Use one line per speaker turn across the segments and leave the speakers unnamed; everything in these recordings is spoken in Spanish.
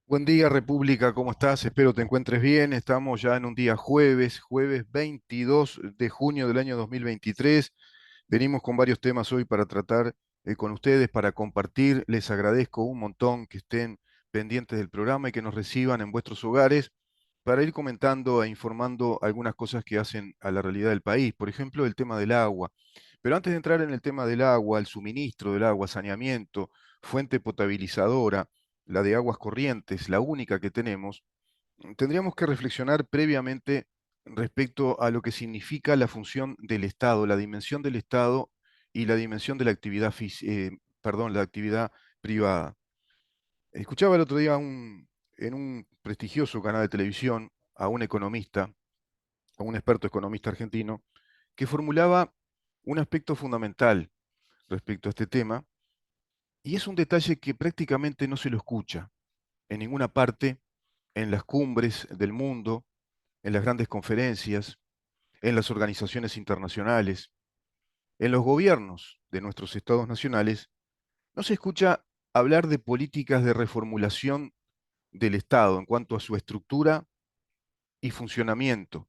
Buen día, República, ¿cómo estás? Espero te encuentres bien. Estamos ya en un día jueves 22 de junio del año 2023. Venimos con varios temas hoy para tratar con ustedes, para compartir. Les agradezco un montón que estén pendientes del programa y que nos reciban en vuestros hogares para ir comentando e informando algunas cosas que hacen a la realidad del país. Por ejemplo, el tema del agua. Pero antes de entrar en el tema del agua, el suministro del agua, saneamiento, fuente potabilizadora, la de aguas corrientes, la única que tenemos, tendríamos que reflexionar previamente respecto a lo que significa la función del Estado, la dimensión del Estado y la dimensión de la actividad, perdón, la actividad privada. Escuchaba el otro día en un prestigioso canal de televisión a un economista, a un experto economista argentino, que formulaba un aspecto fundamental respecto a este tema, y es un detalle que prácticamente no se lo escucha en ninguna parte, en las cumbres del mundo, en las grandes conferencias, en las organizaciones internacionales, en los gobiernos de nuestros estados nacionales, no se escucha hablar de políticas de reformulación del Estado en cuanto a su estructura y funcionamiento,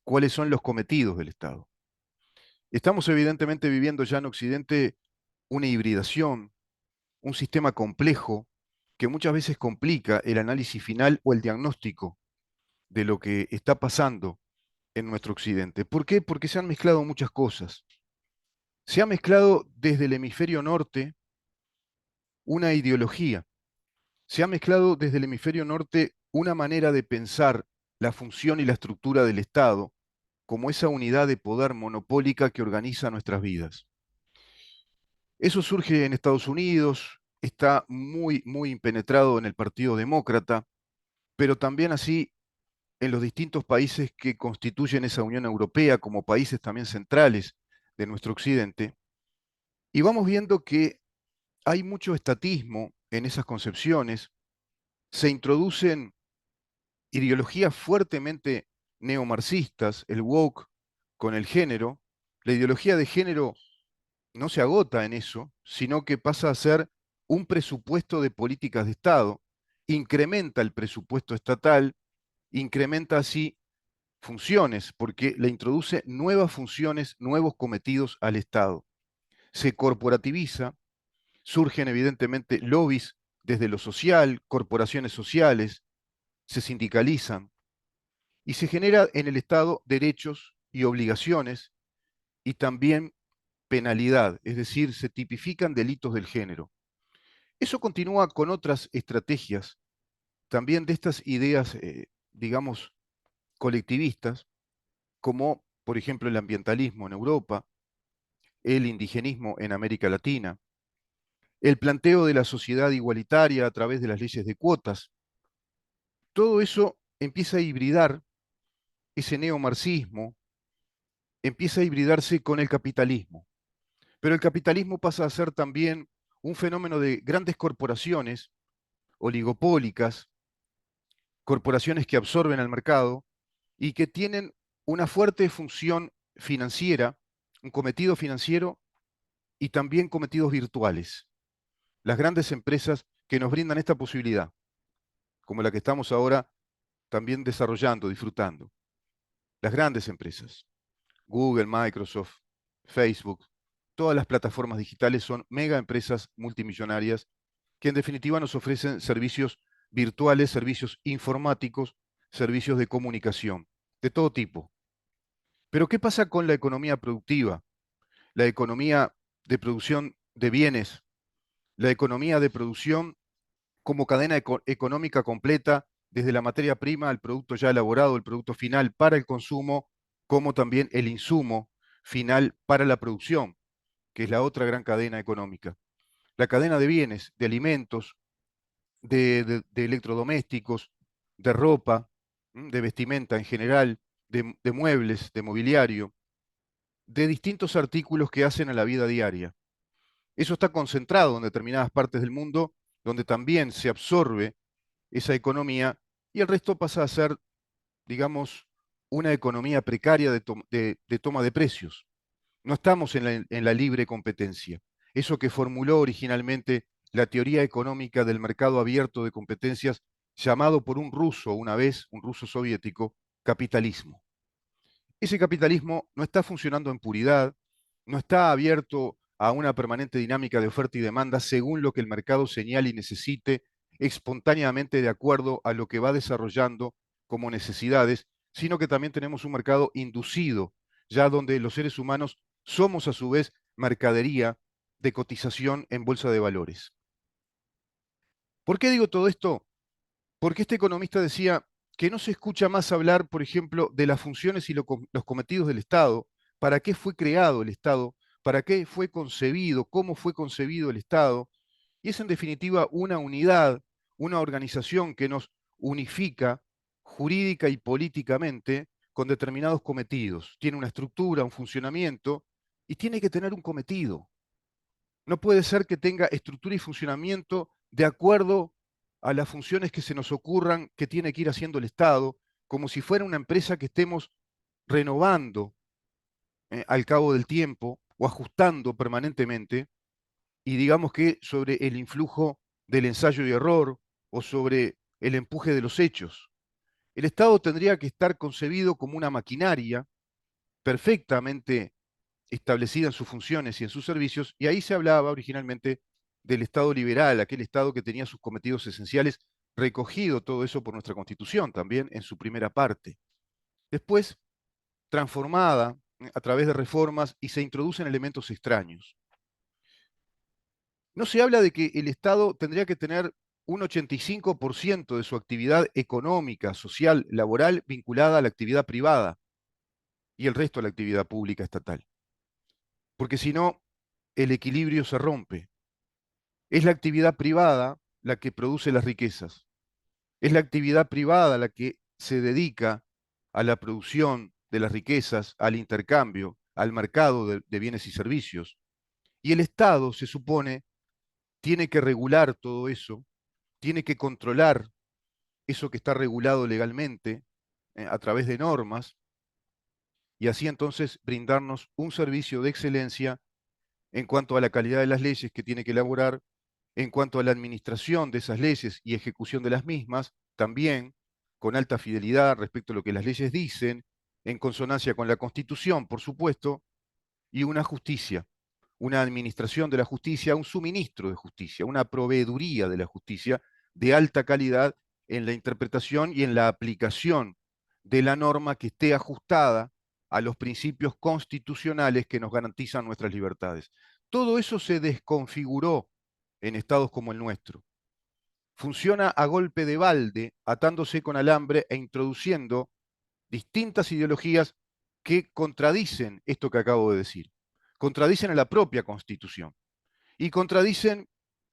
cuáles son los cometidos del Estado. Estamos evidentemente viviendo ya en Occidente una hibridación, un sistema complejo que muchas veces complica el análisis final o el diagnóstico de lo que está pasando en nuestro occidente. ¿Por qué? Porque se han mezclado muchas cosas. Se ha mezclado desde el hemisferio norte una ideología, se ha mezclado desde el hemisferio norte una manera de pensar la función y la estructura del Estado como esa unidad de poder monopólica que organiza nuestras vidas. Eso surge en Estados Unidos, está muy impenetrado en el Partido Demócrata, pero también así en los distintos países que constituyen esa Unión Europea como países también centrales de nuestro occidente. Y vamos viendo que hay mucho estatismo en esas concepciones, se introducen ideologías fuertemente neomarxistas, el woke con el género. La ideología de género no se agota en eso, sino que pasa a ser un presupuesto de políticas de Estado, incrementa el presupuesto estatal, incrementa así funciones, porque le introduce nuevas funciones, nuevos cometidos al Estado. Se corporativiza, surgen evidentemente lobbies desde lo social, corporaciones sociales, se sindicalizan y se genera en el Estado derechos y obligaciones y también penalidad, es decir, se tipifican delitos del género. Eso continúa con otras estrategias, también de estas ideas, digamos, colectivistas, como por ejemplo el ambientalismo en Europa, el indigenismo en América Latina, el planteo de la sociedad igualitaria a través de las leyes de cuotas. Todo eso empieza a hibridar ese neomarxismo, empieza a hibridarse con el capitalismo. Pero el capitalismo pasa a ser también un fenómeno de grandes corporaciones oligopólicas, corporaciones que absorben al mercado y que tienen una fuerte función financiera, un cometido financiero y también cometidos virtuales. Las grandes empresas que nos brindan esta posibilidad, como la que estamos ahora también desarrollando, disfrutando. Las grandes empresas, Google, Microsoft, Facebook, todas las plataformas digitales son mega empresas multimillonarias que en definitiva nos ofrecen servicios virtuales, servicios informáticos, servicios de comunicación, de todo tipo. Pero ¿qué pasa con la economía productiva, la economía de producción de bienes, la economía de producción como cadena económica completa, desde la materia prima al producto ya elaborado, el producto final para el consumo, como también el insumo final para la producción, que es la otra gran cadena económica? La cadena de bienes, de alimentos, de electrodomésticos, de ropa, de vestimenta en general, de muebles, de mobiliario, de distintos artículos que hacen a la vida diaria. Eso está concentrado en determinadas partes del mundo donde también se absorbe esa economía y el resto pasa a ser, digamos, una economía precaria de toma de precios. No estamos en la libre competencia. Eso que formuló originalmente la teoría económica del mercado abierto de competencias llamado por un ruso una vez, un ruso soviético, capitalismo. Ese capitalismo no está funcionando en puridad, no está abierto a una permanente dinámica de oferta y demanda según lo que el mercado señale y necesite, espontáneamente de acuerdo a lo que va desarrollando como necesidades, sino que también tenemos un mercado inducido, ya donde los seres humanos somos a su vez mercadería de cotización en bolsa de valores. ¿Por qué digo todo esto? Porque este economista decía que no se escucha más hablar, por ejemplo, de las funciones y los cometidos del Estado, para qué fue creado el Estado, para qué fue concebido, cómo fue concebido el Estado, y es en definitiva una unidad, una organización que nos unifica jurídica y políticamente con determinados cometidos. Tiene una estructura, un funcionamiento, y tiene que tener un cometido. No puede ser que tenga estructura y funcionamiento de acuerdo a las funciones que se nos ocurran que tiene que ir haciendo el Estado, como si fuera una empresa que estemos renovando al cabo del tiempo o ajustando permanentemente, y digamos que sobre el influjo del ensayo y error o sobre el empuje de los hechos. El Estado tendría que estar concebido como una maquinaria perfectamente establecida en sus funciones y en sus servicios, y ahí se hablaba originalmente del Estado liberal, aquel Estado que tenía sus cometidos esenciales, recogido todo eso por nuestra Constitución también en su primera parte. Después, transformada a través de reformas y se introducen elementos extraños. No se habla de que el Estado tendría que tener un 85% de su actividad económica, social, laboral vinculada a la actividad privada y el resto a la actividad pública estatal. Porque si no, el equilibrio se rompe. Es la actividad privada la que produce las riquezas. Es la actividad privada la que se dedica a la producción de las riquezas, al intercambio, al mercado de bienes y servicios. Y el Estado, se supone, tiene que regular todo eso, tiene que controlar eso que está regulado legalmente a través de normas, y así entonces brindarnos un servicio de excelencia en cuanto a la calidad de las leyes que tiene que elaborar, en cuanto a la administración de esas leyes y ejecución de las mismas, también con alta fidelidad respecto a lo que las leyes dicen, en consonancia con la Constitución, por supuesto, y una justicia, una administración de la justicia, un suministro de justicia, una proveeduría de la justicia de alta calidad en la interpretación y en la aplicación de la norma que esté ajustada a los principios constitucionales que nos garantizan nuestras libertades. Todo eso se desconfiguró en estados como el nuestro. Funciona a golpe de balde, atándose con alambre e introduciendo distintas ideologías que contradicen esto que acabo de decir. Contradicen a la propia Constitución y contradicen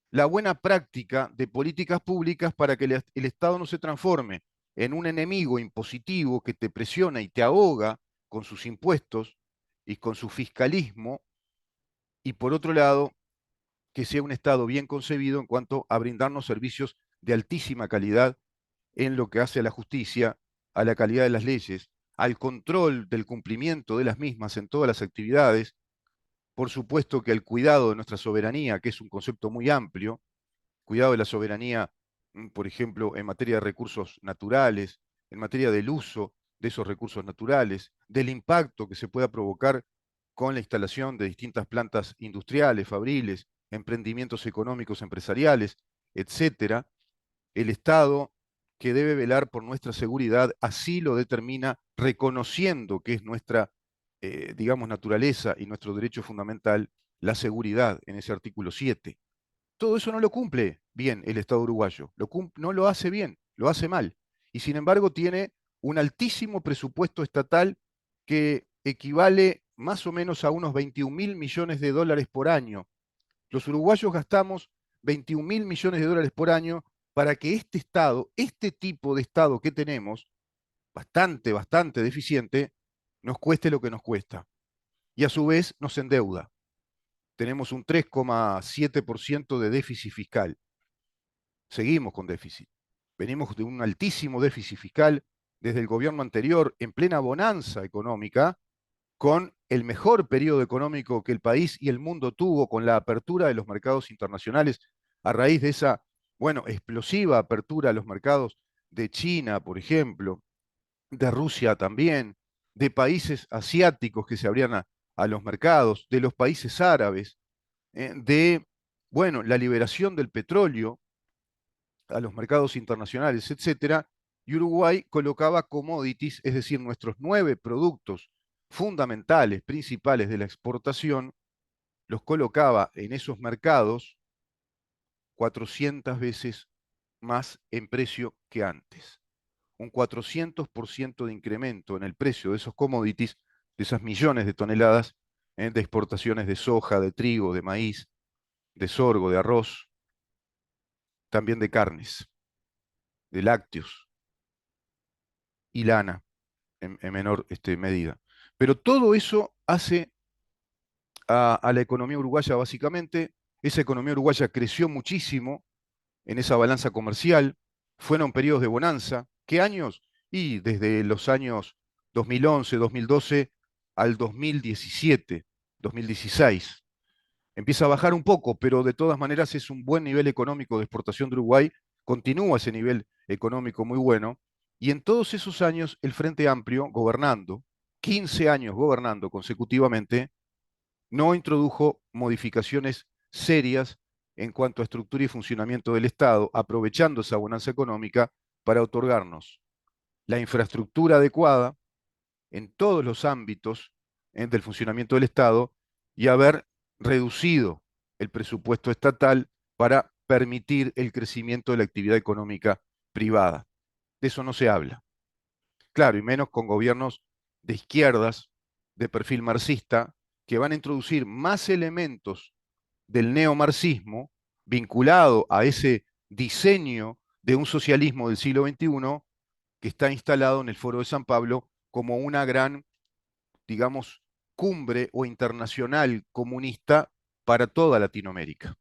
la buena práctica de políticas públicas para que el Estado no se transforme en un enemigo impositivo que te presiona y te ahoga con sus impuestos y con su fiscalismo, y por otro lado, que sea un Estado bien concebido en cuanto a brindarnos servicios de altísima calidad en lo que hace a la justicia, a la calidad de las leyes, al control del cumplimiento de las mismas en todas las actividades, por supuesto que al cuidado de nuestra soberanía, que es un concepto muy amplio, cuidado de la soberanía, por ejemplo, en materia de recursos naturales, en materia del uso de esos recursos naturales, del impacto que se pueda provocar con la instalación de distintas plantas industriales, fabriles, emprendimientos económicos, empresariales, etcétera. El Estado, que debe velar por nuestra seguridad, así lo determina, reconociendo que es nuestra, digamos, naturaleza y nuestro derecho fundamental, la seguridad en ese artículo 7. Todo eso no lo cumple bien el Estado uruguayo, no lo hace bien, lo hace mal. Y sin embargo tiene un altísimo presupuesto estatal que equivale más o menos a unos 21.000 millones de dólares por año. Los uruguayos gastamos 21.000 millones de dólares por año para que este Estado, este tipo de Estado que tenemos, bastante deficiente, nos cueste lo que nos cuesta. Y a su vez nos endeuda. Tenemos un 3,7% de déficit fiscal. Seguimos con déficit. Venimos de un altísimo déficit fiscal desde el gobierno anterior, en plena bonanza económica, con el mejor periodo económico que el país y el mundo tuvo, con la apertura de los mercados internacionales a raíz de esa bueno, explosiva apertura a los mercados de China, por ejemplo, de Rusia también, de países asiáticos que se abrían a los mercados, de los países árabes, de, bueno, la liberación del petróleo a los mercados internacionales, etcétera, y Uruguay colocaba commodities, es decir, nuestros 9 productos fundamentales, principales de la exportación, los colocaba en esos mercados 400 veces más en precio que antes. Un 400% de incremento en el precio de esos commodities, de esas millones de toneladas de exportaciones de soja, de trigo, de maíz, de sorgo, de arroz, también de carnes, de lácteos y lana en menor medida. Pero todo eso hace a la economía uruguaya básicamente. Esa economía uruguaya creció muchísimo en esa balanza comercial, fueron periodos de bonanza. ¿Qué años? Y desde los años 2011, 2012 al 2017, 2016. Empieza a bajar un poco, pero de todas maneras es un buen nivel económico de exportación de Uruguay, continúa ese nivel económico muy bueno, y en todos esos años el Frente Amplio, gobernando, 15 años gobernando consecutivamente, no introdujo modificaciones serias en cuanto a estructura y funcionamiento del Estado, aprovechando esa bonanza económica para otorgarnos la infraestructura adecuada en todos los ámbitos del funcionamiento del Estado y haber reducido el presupuesto estatal para permitir el crecimiento de la actividad económica privada. De eso no se habla. Claro, y menos con gobiernos de izquierdas, de perfil marxista, que van a introducir más elementos del neomarxismo vinculado a ese diseño de un socialismo del siglo XXI que está instalado en el Foro de San Pablo como una gran, digamos, cumbre o internacional comunista para toda Latinoamérica,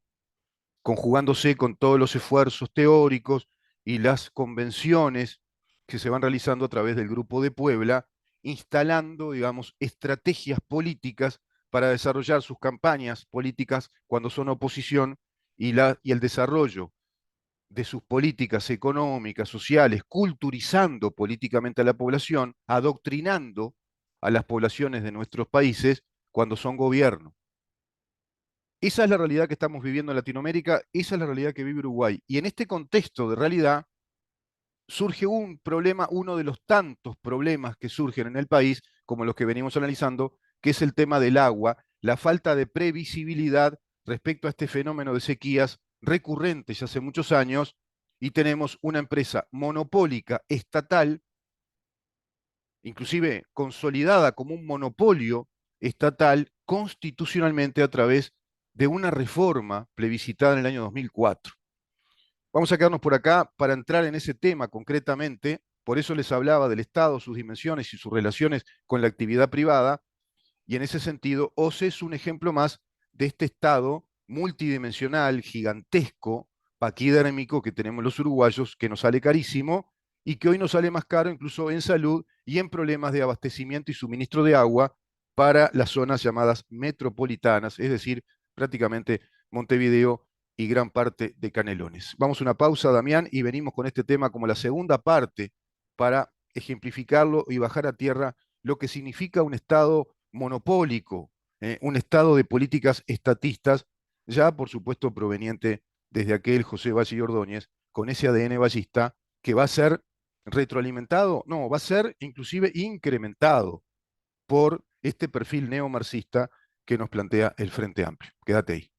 conjugándose con todos los esfuerzos teóricos y las convenciones que se van realizando a través del Grupo de Puebla, instalando, digamos, estrategias políticas para desarrollar sus campañas políticas cuando son oposición y el desarrollo de sus políticas económicas, sociales, culturizando políticamente a la población, adoctrinando a las poblaciones de nuestros países cuando son gobierno. Esa es la realidad que estamos viviendo en Latinoamérica, esa es la realidad que vive Uruguay. Y en este contexto de realidad surge un problema, uno de los tantos problemas que surgen en el país, como los que venimos analizando, que es el tema del agua, la falta de previsibilidad respecto a este fenómeno de sequías recurrentes hace muchos años, y tenemos una empresa monopólica estatal, inclusive consolidada como un monopolio estatal constitucionalmente a través de una reforma plebiscitada en el año 2004. Vamos a quedarnos por acá para entrar en ese tema concretamente. Por eso les hablaba del Estado, sus dimensiones y sus relaciones con la actividad privada. Y en ese sentido, OCE es un ejemplo más de este Estado multidimensional, gigantesco, paquidérmico que tenemos los uruguayos, que nos sale carísimo y que hoy nos sale más caro incluso en salud y en problemas de abastecimiento y suministro de agua para las zonas llamadas metropolitanas, es decir, prácticamente Montevideo y gran parte de Canelones. Vamos a una pausa, Damián, y venimos con este tema como la segunda parte para ejemplificarlo y bajar a tierra lo que significa un Estado monopólico, un Estado de políticas estatistas, ya por supuesto proveniente desde aquel José Valle y Ordóñez, con ese ADN vallista, que va a ser retroalimentado, no, va a ser inclusive incrementado por este perfil neomarxista que nos plantea el Frente Amplio. Quédate ahí.